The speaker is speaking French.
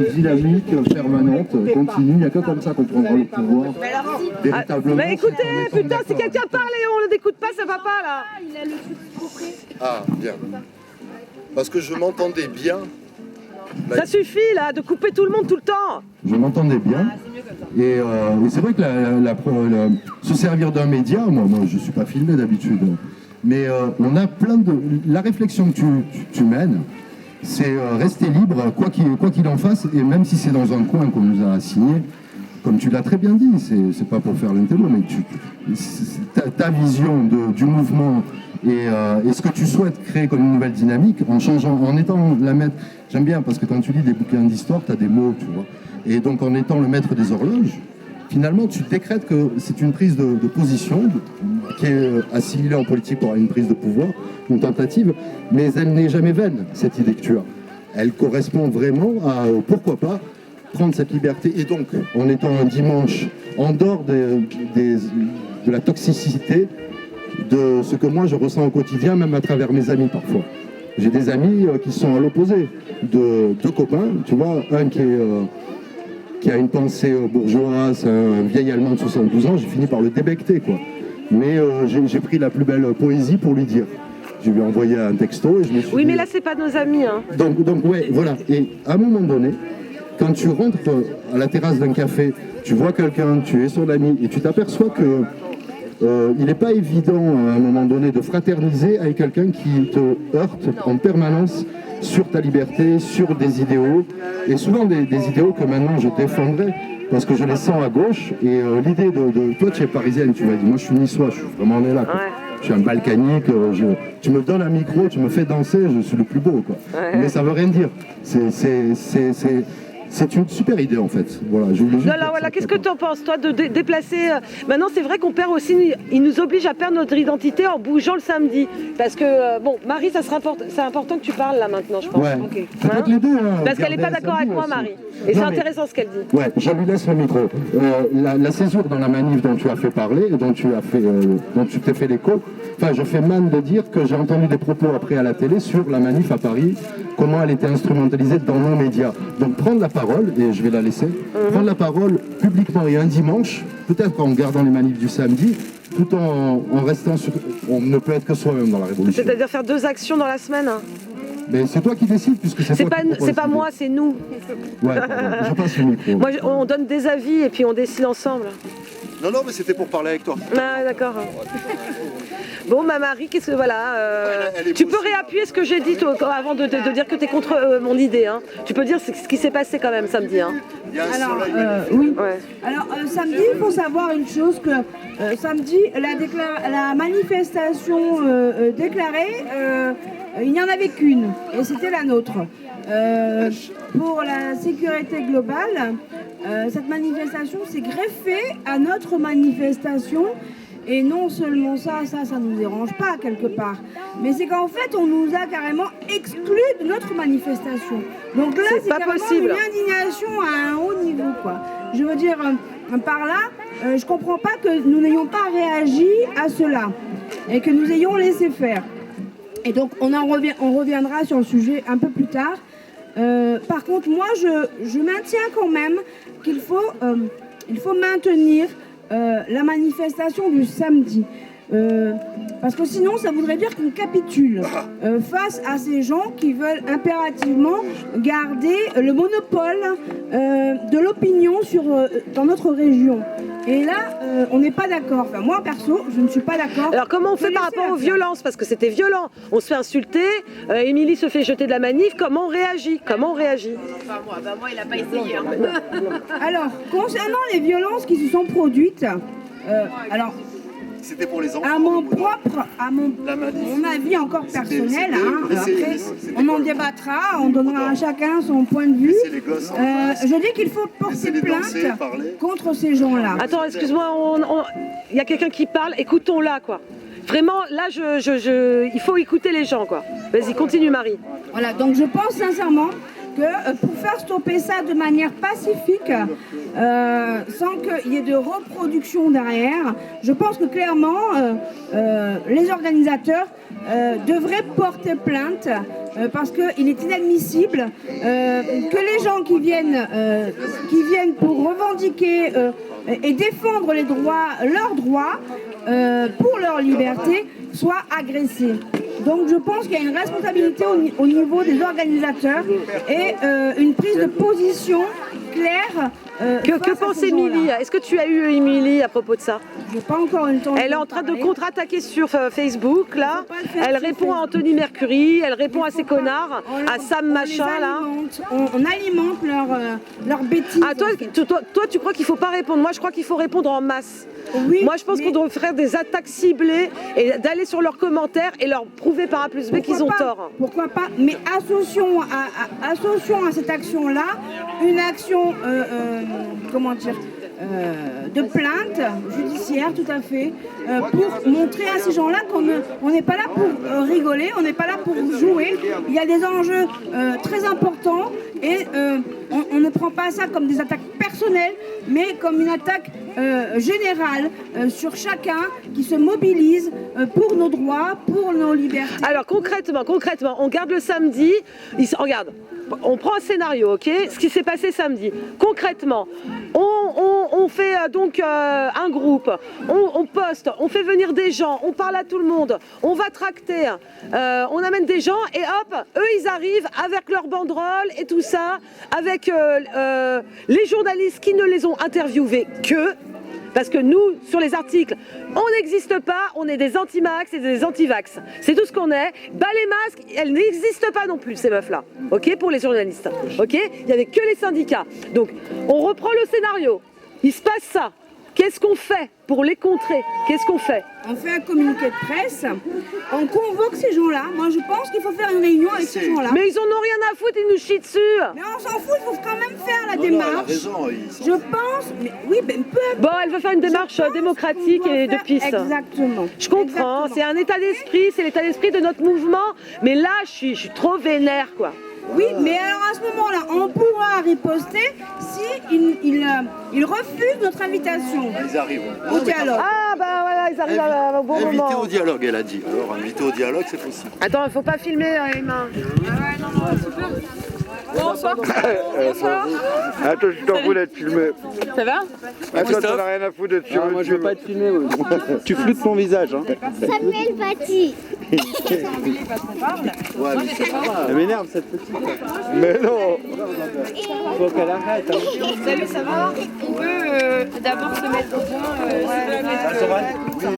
dynamique permanente, continue. Il n'y a que comme ça qu'on prendra le pouvoir véritablement. Mais écoutez, putain, si quelqu'un parle et on ne l'écoute pas, ça va pas là. Ah, bien. Parce que je m'entendais bien. Ça suffit là, de couper tout le monde tout le temps. Je m'entendais bien. Et c'est vrai que se servir d'un média, moi je ne suis pas filmé d'habitude, mais on a plein de... La réflexion que tu mènes, c'est rester libre, quoi qu'il en fasse, et même si c'est dans un coin qu'on nous a assigné, comme tu l'as très bien dit, c'est pas pour faire l'intello, mais ta vision du mouvement et ce que tu souhaites créer comme une nouvelle dynamique, en changeant, en étant la maître... J'aime bien, parce que quand tu lis des bouquins d'histoire, tu as des mots, tu vois. Et donc en étant le maître des horloges, finalement tu décrètes que c'est une prise de position qui est assimilée en politique pour une prise de pouvoir, une tentative, mais elle n'est jamais vaine, cette idée que tu as. Elle correspond vraiment à, pourquoi pas, prendre cette liberté. Et donc, en étant un dimanche, en dehors de la toxicité, de ce que moi je ressens au quotidien, même à travers mes amis parfois. J'ai des amis qui sont à l'opposé, deux copains, tu vois, un qui a une pensée bourgeoise, un vieil Allemand de 72 ans, j'ai fini par le débecter, quoi. Mais j'ai pris la plus belle poésie pour lui dire. Je lui ai envoyé un texto et je me suis Oui, dit... mais là, c'est pas nos amis, hein. Donc ouais, voilà. Et à un moment donné, quand tu rentres à la terrasse d'un café, tu vois quelqu'un, tu es son ami, et tu t'aperçois que il n'est pas évident à un moment donné de fraterniser avec quelqu'un qui te heurte en permanence sur ta liberté, sur des idéaux, et souvent des idéaux que maintenant je défendrai, parce que je les sens à gauche, et l'idée de... Toi, tu es parisienne, tu m'as dit, moi je suis niçois, je suis vraiment né là, quoi. Ouais. Je suis un balkanique, tu me donnes un micro, tu me fais danser, je suis le plus beau, quoi. Ouais. Mais ça veut rien dire. C'est une super idée en fait. Voilà, voilà, qu'est-ce que tu en penses, toi, de déplacer Maintenant, c'est vrai qu'on perd aussi, il nous oblige à perdre notre identité en bougeant le samedi. Parce que, bon, Marie, c'est important que tu parles là maintenant, je pense. Ouais. Okay. Peut-être les deux. Hein, parce qu'elle n'est pas d'accord avec moi, Marie. Et c'est intéressant ce qu'elle dit. Ouais, je lui laisse le micro. La césure dans la manif dont tu as fait parler, et dont tu t'es fait l'écho, enfin, je fais man de dire que j'ai entendu des propos après à la télé sur la manif à Paris, comment elle était instrumentalisée dans nos médias. Donc prendre la parole, et je vais la laisser, prendre la parole publiquement et un dimanche, peut-être en gardant les manifs du samedi, tout en restant sur... On ne peut être que soi-même dans la révolution. C'est-à-dire faire 2 actions dans la semaine, hein. Mais c'est toi qui décides, puisque c'est toi qui propose. C'est pas moi, c'est nous. Ouais, je passe le micro. Moi, on donne des avis et puis on décide ensemble. Non, mais c'était pour parler avec toi. Ah, d'accord. Bon, ma Marie, qu'est-ce que voilà tu peux réappuyer ce que j'ai dit toi, avant de dire que tu es contre mon idée. Hein. Tu peux dire ce qui s'est passé quand même samedi. Hein. Alors, oui. Ouais. Alors, samedi, il faut savoir une chose que samedi, la manifestation déclarée, il n'y en avait qu'une, et c'était la nôtre. Pour la sécurité globale, cette manifestation s'est greffée à notre manifestation. Et non seulement ça nous dérange pas quelque part, mais c'est qu'en fait on nous a carrément exclus de notre manifestation. Donc là c'est carrément possible. Une indignation à un haut niveau, quoi. Je veux dire par là, je comprends pas que nous n'ayons pas réagi à cela et que nous ayons laissé faire. Et donc on reviendra sur le sujet un peu plus tard. Par contre moi je maintiens quand même qu'il faut maintenir la manifestation du samedi. Parce que sinon, ça voudrait dire qu'on capitule face à ces gens qui veulent impérativement garder le monopole de l'opinion dans notre région. Et là, on n'est pas d'accord. Enfin, moi, perso, je ne suis pas d'accord. Alors, comment on fait par rapport aux violences? Parce que c'était violent. On se fait insulter, Émilie se fait jeter de la manif. Comment on réagit? Enfin, moi, il n'a pas essayé. Hein. Alors, concernant les violences qui se sont produites, alors... C'était pour les enfants. À mon avis encore personnel, hein, après, on en débattra, on donnera à chacun son point de vue. Je dis qu'il faut porter plainte contre ces gens-là. Attends, excuse-moi, il y a quelqu'un qui parle, écoutons-la, quoi. Vraiment, là, il faut écouter les gens, quoi. Vas-y, continue, Marie. Voilà, donc je pense sincèrement que pour faire stopper ça de manière pacifique, sans qu'il y ait de reproduction derrière, je pense que clairement les organisateurs devraient porter plainte parce qu'il est inadmissible que les gens qui viennent pour revendiquer et défendre leurs droits pour leur liberté soient agressés. Donc je pense qu'il y a une responsabilité au niveau des organisateurs et une prise de position claire. Que pense Émilie? Est-ce que tu as eu Émilie à propos de ça? Je n'ai pas encore eu le temps. Elle est en train de contre-attaquer sur Facebook, là. Elle répond à Anthony Mercury, elle répond à ces connards, à Sam machin, là. On alimente leur bêtises. Ah, toi, tu crois qu'il ne faut pas répondre? Moi, je crois qu'il faut répondre en masse. Oui, moi, je pense qu'on devrait faire des attaques ciblées et d'aller sur leurs commentaires et leur prouver par A plus B qu'ils ont tort. Pourquoi pas? Mais associons à cette action-là une action, comment dire, de plainte judiciaire, tout à fait, pour montrer à ces gens-là qu'on n'est pas là pour rigoler, on n'est pas là pour jouer. Il y a des enjeux très importants et on ne prend pas ça comme des attaques personnelles, mais comme une attaque générale sur chacun qui se mobilise pour nos droits, pour nos libertés. Alors concrètement, on garde le samedi, regarde, on prend un scénario, ok? Ce qui s'est passé samedi. Concrètement, on fait donc un groupe, on poste, on fait venir des gens, on parle à tout le monde, on va tracter, on amène des gens et hop, eux ils arrivent avec leurs banderoles et tout ça, avec les journalistes qui ne les ont interviewés que. Parce que nous, sur les articles, on n'existe pas, on est des anti-max et des anti-vax. C'est tout ce qu'on est. Bah les masques, elles n'existent pas non plus, ces meufs-là. Ok, pour les journalistes. Ok, il n'y avait que les syndicats. Donc, on reprend le scénario. Il se passe ça. Qu'est-ce qu'on fait pour les contrer? Qu'est-ce qu'on fait? On fait un communiqué de presse, on convoque ces gens-là. Moi, je pense qu'il faut faire une réunion avec ces gens-là. Mais ils en ont rien à foutre, ils nous chient dessus. Mais on s'en fout, il faut quand même faire la démarche. Je pense, mais oui, mais peu. Bon, elle veut faire une démarche démocratique et de piste. Exactement. Je comprends, c'est un état d'esprit, c'est l'état d'esprit de notre mouvement. Mais là, je suis trop vénère, quoi. Oui, mais alors à ce moment-là, on pourra riposter si ils refusent notre invitation. Ils arrivent. Au dialogue. Ah bah voilà, ils arrivent au bon Invité moment. au dialogue, elle a dit. Alors, invité au dialogue, c'est possible. Attends, il faut pas filmer les mains. Bonsoir. Bonsoir. Ah, toi, tu t'en fous d'être filmé. Ça va? Ah, toi, t'en as rien à foutre d'être sur moi je veux pas être filmé. Tu floutes ton visage. Hein. Samuel Paty. Elle m'énerve cette petite. Mais non. Faut qu'elle arrête. Hein. Salut, ça va? On peut d'abord se mettre au point.